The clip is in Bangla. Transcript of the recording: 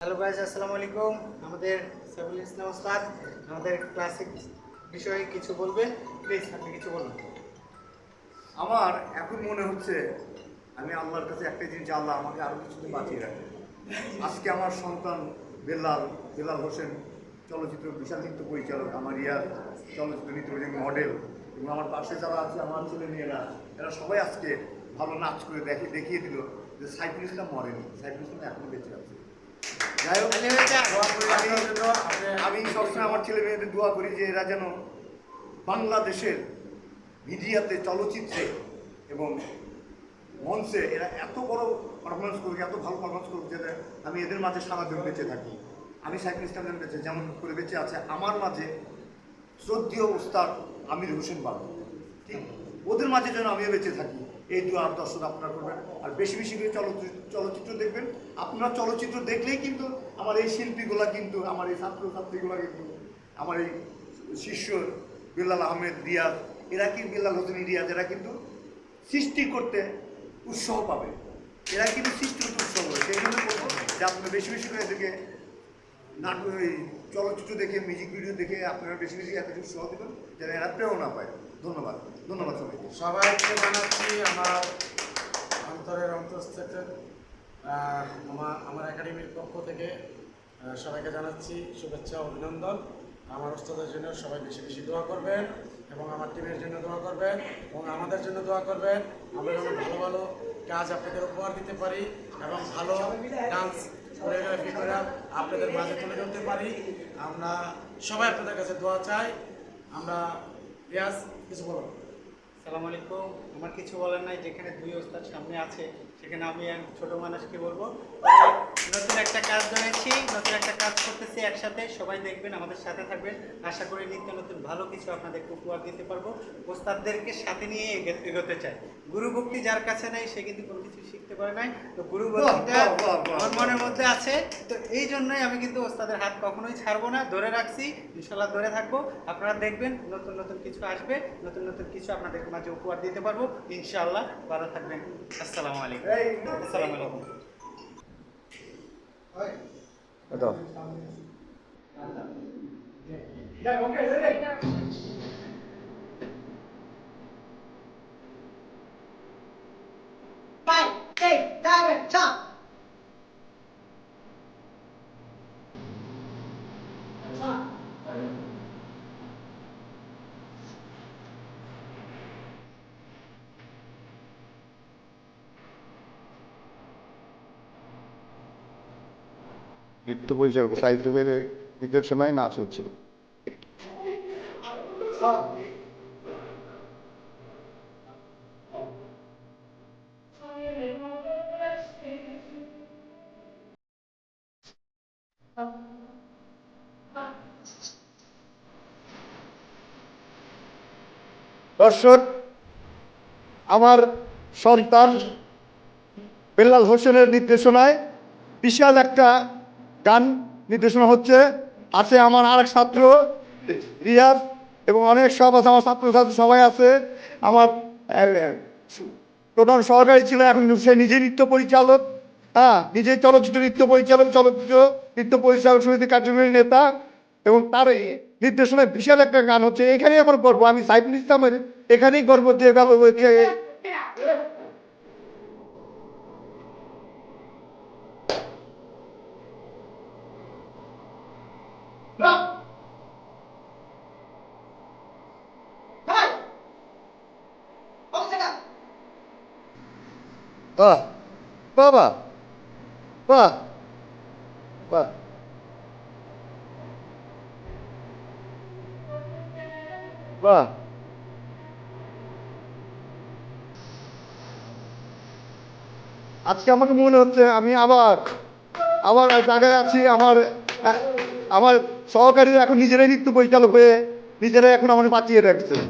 হ্যালো গাইস, আসসালামু আলাইকুম। আমাদের সাইফুল ইসলাম ওস্তাদ আমাদের ক্লাসিক বিষয়ে কিছু বলবেন। প্লিজ আপনি কিছু বলুন। আমার এখন মনে হচ্ছে আমি আল্লাহর কাছে একটাই জিনিস, আল্লাহ আমাকে আরও কিছুদিন বাঁচিয়ে রাখে। আজকে আমার সন্তান বেলাল বেলাল হোসেন চলচ্চিত্র বিশাল নৃত্য পরিচালক, আমার চলচ্চিত্র নৃত্য মডেল, এবং আমার পাশে যারা আছে আমার ছেলে মেয়েরা, এরা সবাই আজকে ভালো নাচ করে দেখিয়ে দিল যে সাইফুল ইসলাম মরেনি, সাইফুল ইসলাম এখনো বেঁচে আছে। যাই হোক, আমি সবসময় আমার ছেলে মেয়েদের দোয়া করি যে এরা যেন বাংলাদেশের মিডিয়াতে, চলচ্চিত্রে এবং মঞ্চে এরা এত বড় পারফরমেন্স করুক, এত ভালো পারফরমেন্স করুক যে আমি এদের মাঝে সারা দিন বেঁচে থাকি। আমি সাইফুল ইসলাম বেঁচে যেমন করে বেঁচে আছে আমার মাঝে শ্রদ্ধেয় ওস্তাদ আমির হোসেন বাবু, ঠিক ওদের মাঝে যেন আমিও বেঁচে থাকি। এই দু আর দর্শক আপনারা করবেন, আর বেশি বেশি করে চলচ্চিত্র দেখবেন। আপনারা চলচ্চিত্র দেখলেই কিন্তু আমার এই শিল্পীগুলা, কিন্তু আমার এই ছাত্রছাত্রীগুলা, কিন্তু আমার এই শিষ্য বেলাল আহমেদ রিয়াজ, এরা কি বেলাল হোসেন রিয়াজ, এরা কিন্তু সৃষ্টি করতে উৎসাহ পাবে, এরা কিন্তু সৃষ্টি করতে উৎসাহ পাবে। সেই জন্য বলবো যে আপনারা বেশি বেশি করে এদেরকে নাটক, চলচ্চিত্র দেখে, মিউজিক ভিডিও দেখে আপনারা বেশি বেশি এত উৎসাহ দেবেন যেন এরা প্রেরণা পায়। ধন্যবাদ, ধন্যবাদ সবাইকে। সবাইকে জানাচ্ছি আমার অন্তরের অন্তঃস্থিত আমার একাডেমির পক্ষ থেকে সবাইকে জানাচ্ছি শুভেচ্ছা, অভিনন্দন। আমার ওস্তাদের জন্য সবাই বেশি বেশি দোয়া করবেন এবং আমার টিমের জন্য দোয়া করবেন এবং আমাদের জন্য দোয়া করবেন। আমরা যেন ভালো ভালো কাজ আপনাদের উপহার দিতে পারি এবং ভালো ডান্স কোরিওগ্রাফি করে আপনাদের মাঝে তুলে ধরতে পারি। আমরা সবাই আপনাদের কাছে দোয়া চাই। আমরা রিয়াজ কিছু বলুন। আসসালামু আলাইকুম। আমার কিছু বলার নাই, যেখানে দুই ওস্তাদ সামনে আছে সেখানে আমি ছোট মানুষ কি বলবো। নতুন একটা কাজ ধরেছি, নতুন একটা কাজ করতেছি একসাথে, সবাই দেখবেন, আমাদের সাথে থাকবেন। আশা করি নিত্য নতুন ভালো কিছু আপনাদেরকে উপহার দিতে পারবো। ওস্তাদদেরকে সাথে নিয়ে এগোতে চাই। গুরু ভক্তি যার কাছে নেই সে কিন্তু কোনো কিছু শিখতে পারে নাই। তো গুরু ভক্তিটা আমার মনের মধ্যে আছে, তো এই জন্যই আমি কিন্তু ওস্তাদের হাত কখনোই ছাড়বো না, ধরে রাখছি, ইনশাল্লাহ ধরে থাকবো। আপনারা দেখবেন নতুন নতুন কিছু আসবে, নতুন নতুন কিছু আপনাদের মাঝে উপহার দিতে পারবো ইনশাআল্লাহ। ভালো থাকবেন। আসসালামু আলাইকুম। আসসালামু আলাইকুম। Five, eight, seven, top. নৃত্য পরিচালক সাহিত্যের নির্দেশনায় নাচ হচ্ছিল। দর্শক, আমার সন্তান বেলাল হোসেনের নির্দেশনায় বিশাল একটা গান নির্দেশনা হচ্ছে। আছে আমার আরেক ছাত্র রিয়াজ এবং অনেক সব আছে, আমার ছাত্রছাত্রী সবাই আছে। আমার প্রধান সহকারী ছিল, এখন সে নিজে নৃত্য পরিচালক, নিজে চলচ্চিত্র নৃত্য পরিচালক, চলচ্চিত্র নৃত্য পরিচালক সমিতির কার্যকরী নেতা, এবং তার নির্দেশনায় বিশাল একটা গান হচ্ছে। এখানেই আমার গর্ব, আমি সাইফুল ইসলামের এখানেই গর্ব যে Five. Hold it up. বাহ বাবা বাহ বাহ। বাহ, আজকে আমাকে মনে হচ্ছে আমি আবার আবার জায়গায় আছি। আমার আমার সহকারীরা এখন নিজেরাই নৃত্য পরিচালক হয়ে নিজেরাই এখন আমাকে বাঁচিয়ে রাখছে।